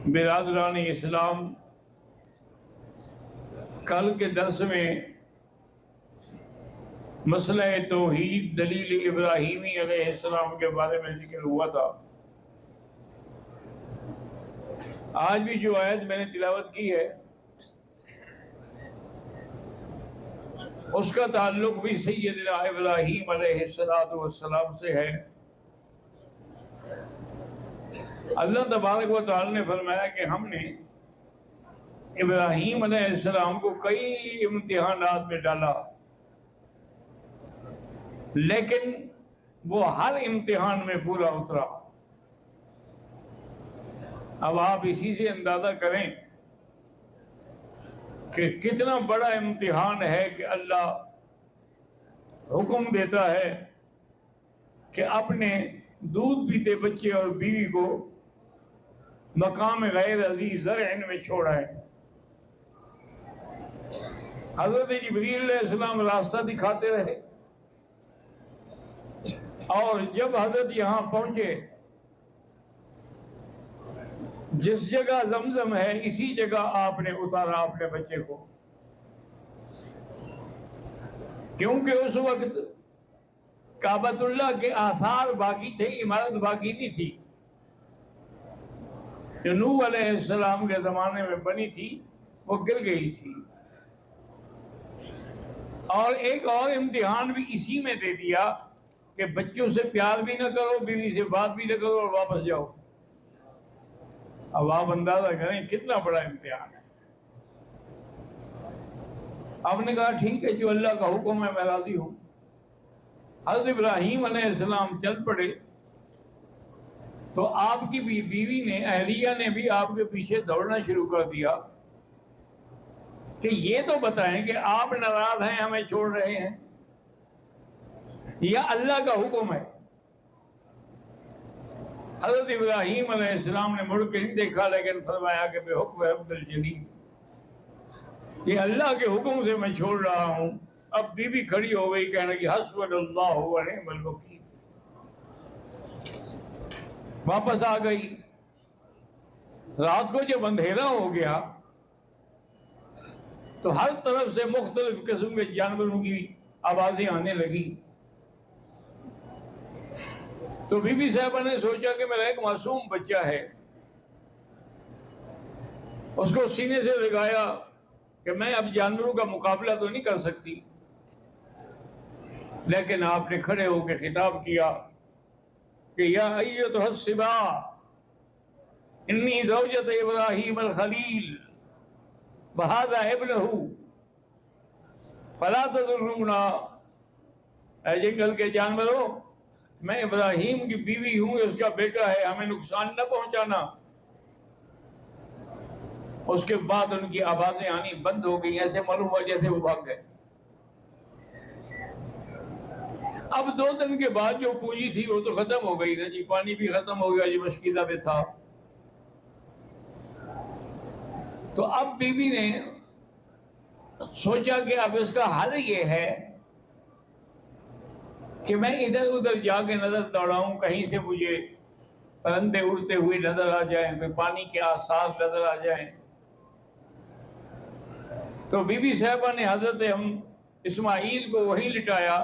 برادران اسلام، کل کے درس میں مسئلہ توحید دلیل ابراہیمی علیہ السلام کے بارے میں ذکر ہوا تھا۔ آج بھی جو آیت میں نے تلاوت کی ہے اس کا تعلق بھی سیدنا ابراہیم علیہ السلام سے ہے۔ اللہ تبارک و تعالی نے فرمایا کہ ہم نے ابراہیم علیہ السلام کو کئی امتحانات میں ڈالا، لیکن وہ ہر امتحان میں پورا اترا۔ اب آپ اسی سے اندازہ کریں کہ کتنا بڑا امتحان ہے کہ اللہ حکم دیتا ہے کہ اپنے دودھ پیتے بچے اور بیوی کو مقام غیر عزیز زرع میں چھوڑائے۔ حضرت جبریل علیہ السلام راستہ دکھاتے رہے، اور جب حضرت یہاں پہنچے، جس جگہ زمزم ہے اسی جگہ آپ نے اتارا اپنے بچے کو، کیونکہ اس وقت کعبۃ اللہ کے آثار باقی تھے، عمارت باقی نہیں تھی جو نوح علیہ السلام کے زمانے میں بنی تھی، وہ گر گئی تھی۔ اور ایک اور امتحان بھی اسی میں دے دیا کہ بچوں سے پیار بھی نہ کرو، بیوی سے بات بھی نہ کرو اور واپس جاؤ۔ اب آپ اندازہ کریں کتنا بڑا امتحان ہے۔ آپ نے کہا ٹھیک ہے، جو اللہ کا حکم ہے میں راضی ہوں۔ حضرت ابراہیم علیہ السلام چل پڑے تو آپ کی بیوی نے، اہلیہ نے بھی آپ کے پیچھے دوڑنا شروع کر دیا کہ یہ تو بتائیں کہ آپ ناراض ہیں، ہمیں چھوڑ رہے ہیں، یا اللہ کا حکم ہے؟ حضرت ابراہیم علیہ السلام نے مڑ کے نہیں دیکھا، لیکن فرمایا کہ بے حکم عبد الجلیل، یہ اللہ کے حکم سے میں چھوڑ رہا ہوں۔ اب بیوی کھڑی ہو گئی، کہنے کی حسبنا اللہ و نعم الوکیل، واپس آ گئی۔ رات کو جب اندھیرا ہو گیا تو ہر طرف سے مختلف قسم کے جانوروں کی آوازیں آنے لگی۔ تو بی بی صاحبہ نے سوچا کہ میرا ایک معصوم بچہ ہے، اس کو سینے سے لگایا کہ میں اب جانوروں کا مقابلہ تو نہیں کر سکتی، لیکن آپ نے کھڑے ہو کے خطاب کیا کہ یا ایتھا الصبا انی زوجۃ ابراہیم الخلیل وہذا ابنہ فلا تضرونا، اے جنگل کے جانوروں، میں ابراہیم کی بیوی ہوں، اس کا بیٹا ہے، ہمیں نقصان نہ پہنچانا۔ اس کے بعد ان کی آوازیں آنی بند ہو گئی، ایسے معلوم ہوا جیسے وہ بھاگ گئے۔ اب 2 دن کے بعد جو پونجی تھی وہ تو ختم ہو گئی نا جی، پانی بھی ختم ہو گیا، جو مشکیزہ میں تھا۔ تو اب بیوی نے سوچا کہ اب اس کا حل یہ ہے کہ میں ادھر ادھر جا کے نظر دوڑاؤں، کہیں سے مجھے پرندے اڑتے ہوئے نظر آ جائیں، کوئی پانی کے آثار نظر آ جائیں۔ تو بی بی صاحبہ نے حضرت اسماعیل کو وہیں لٹایا،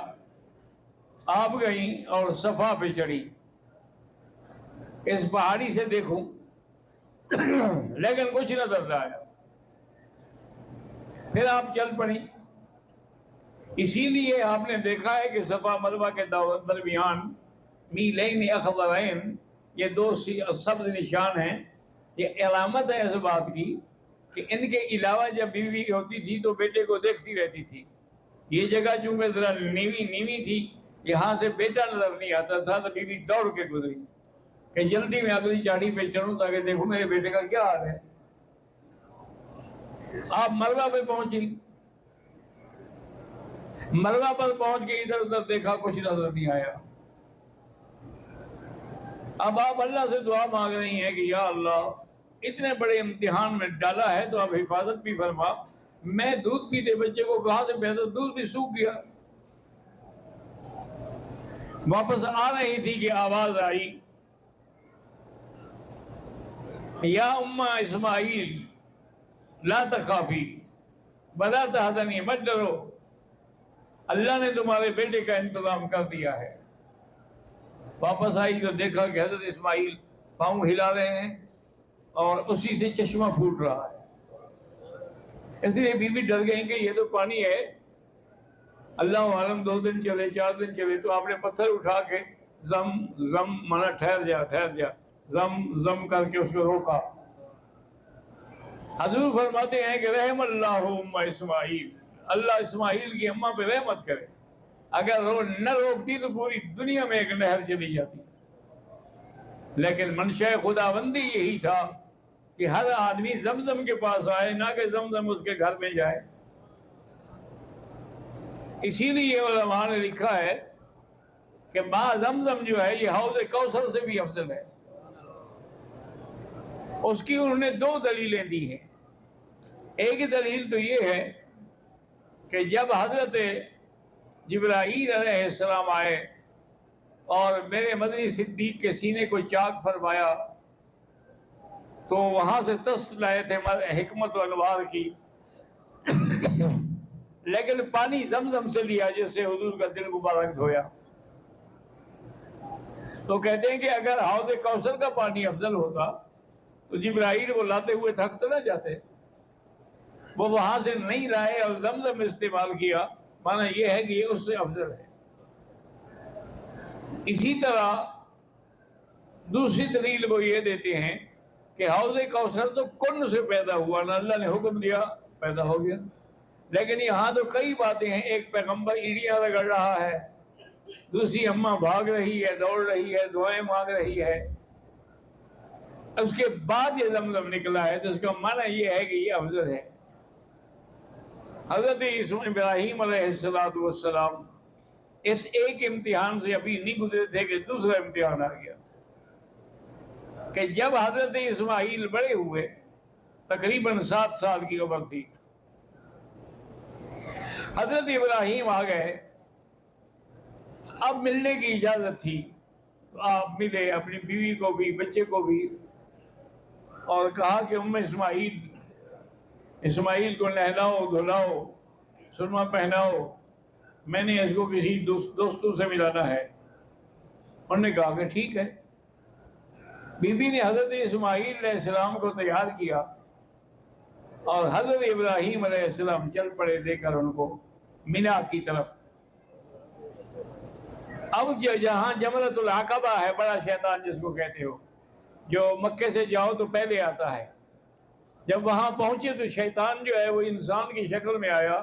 آپ گئیں اور صفا پہ چڑھی، اس پہاڑی سے دیکھوں، لیکن کچھ نظر نہ آیا۔ پھر آپ چل پڑی۔ اسی لیے آپ نے دیکھا ہے کہ صفا مروہ کے درمیان میلین اخضرین، یہ 2 سبز نشان ہیں۔ یہ علامت ہے اس بات کی کہ ان کے علاوہ جب بیوی ہوتی تھی تو بیٹے کو دیکھتی رہتی تھی۔ یہ جگہ چونکہ ذرا نیوی تھی، یہاں سے بیٹا نظر نہیں آتا تھا، تو بیوی دوڑ کے گزری کہ جلدی میں اگلی چاڑی پہ چڑھوں تاکہ دیکھوں میرے بیٹے کا کیا حال ہے۔ آپ مروہ پہ پہنچی، مروہ پر پہنچ کے ادھر ادھر دیکھا، کچھ نظر نہیں آیا۔ اب آپ اللہ سے دعا مانگ رہی ہیں کہ یا اللہ، اتنے بڑے امتحان میں ڈالا ہے تو اب حفاظت بھی فرما۔ میں دودھ پیتے بچے کو کہاں سے پیدا، دودھ بھی سوکھ گیا۔ واپس آ رہی تھی کہ آواز آئی یا امہ اسماعیل لا تخافی ولا تحزنی، مت ڈرو، اللہ نے تمہارے بیٹے کا انتظام کر دیا ہے۔ واپس آئی تو دیکھا کہ حضرت اسماعیل پاؤں ہلا رہے ہیں اور اسی سے چشمہ پھوٹ رہا ہے۔ اس لیے بیوی ڈر گئی کہ یہ تو پانی ہے، اللہ عالم 2 دن چلے 4 دن چلے، تو آپ نے پتھر اٹھا کے زم زم مانا ٹھہر جا زم زم کر کے اس کو روکا۔ حضور فرماتے ہیں کہ رحم اللہ ام اسماعیل، اللہ اسماعیل کی اماں پہ رحمت کرے، اگر نہ روکتی تو پوری دنیا میں ایک نہر چلی جاتی۔ لیکن منشاء خداوندی یہی تھا کہ ہر آدمی زمزم کے پاس آئے، نہ کہ زمزم اس کے گھر میں جائے۔ اسی لیے علماء نے لکھا ہے کہ ماء زمزم جو ہے یہ حوض کوثر سے بھی افضل ہے۔ اس کی انہوں نے 2 دلیلیں دی ہیں۔ ایک دلیل تو یہ ہے کہ جب حضرت جبرائیل علیہ السلام آئے اور میرے مدنی صدیق کے سینے کو چاک فرمایا تو وہاں سے تست لائے تھے حکمت و انوار کی، لیکن پانی زمزم سے لیا جس سے حضور کا دل مبارک دھویا۔ تو کہتے ہیں کہ اگر حوض کوثر کا پانی افضل ہوتا تو جبرائیل وہ لاتے ہوئے تھک تو نہ جاتے، وہ وہاں سے نہیں لائے اور زمزم استعمال کیا، معنی یہ ہے کہ یہ اس سے افضل ہے۔ اسی طرح دوسری دلیل وہ یہ دیتے ہیں کہ حوض کوثر تو کن سے پیدا ہوا، نہ اللہ نے حکم دیا پیدا ہو گیا، لیکن یہاں تو کئی باتیں ہیں، ایک پیغمبر ایڑیاں رگڑ رہا ہے، دوسری اماں بھاگ رہی ہے، دوڑ رہی ہے، دعائیں مانگ رہی ہے، اس کے بعد یہ زمزم نکلا ہے، تو اس کا معنی یہ ہے کہ یہ افضل ہے۔ حضرت ابراہیم علیہ السلام اس ایک امتحان سے ابھی نہیں گزرے تھے کہ دوسرا امتحان آ گیا کہ جب حضرت اسماعیل بڑے ہوئے، تقریباً 7 سال کی عمر تھی، حضرت ابراہیم آ گئے، اب ملنے کی اجازت تھی تو آپ ملے اپنی بیوی کو بھی بچے کو بھی، اور کہا کہ ام اسماعیل کو نہلاؤ دھلاؤ سرما پہناؤ، میں نے اس کو کسی دوستوں سے ملانا ہے۔ انہوں نے کہا کہ ٹھیک ہے۔ بی بی نے حضرت اسماعیل علیہ السلام کو تیار کیا اور حضرت ابراہیم علیہ السلام چل پڑے لے کر ان کو مینا کی طرف۔ اب جہاں جمرۃ العقبہ ہے، بڑا شیطان جس کو کہتے ہو، جو مکے سے جاؤ تو پہلے آتا ہے، جب وہاں پہنچے تو شیطان جو ہے وہ انسان کی شکل میں آیا